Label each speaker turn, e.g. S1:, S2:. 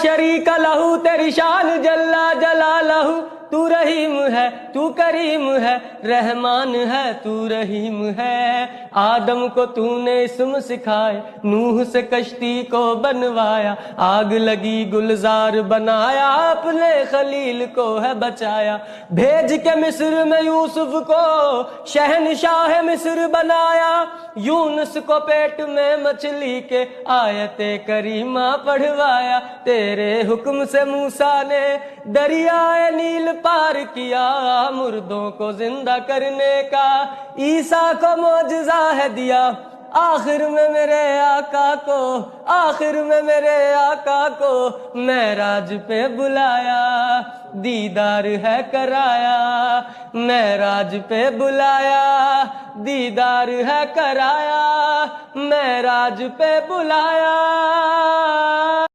S1: شریک لہو تیری شان جلا جلالہ، تو رحیم ہے تو کریم ہے، رحمان ہے تو رحیم ہے۔ آدم کو تو نے اسم سکھائے، نوح سے کشتی کو بنوایا، آگ لگی گلزار بنایا، اپنے خلیل کو ہے بچایا۔ بھیج کے مصر میں یوسف کو شہنشاہ مصر بنایا، یونس کو پیٹ میں مچھلی کے آیت کریمہ پڑھوایا۔ تیرے حکم سے موسیٰ نے دریائے نیل پار کیا، مردوں کو زندہ کرنے کا عیسیٰ کو معجزہ ہے دیا۔ آخر میں میرے آقا کو، آخر میں میرے آقا کو معراج پہ بلایا، دیدار ہے کرایا۔ معراج پہ بلایا، دیدار ہے کرایا، معراج پہ بلایا۔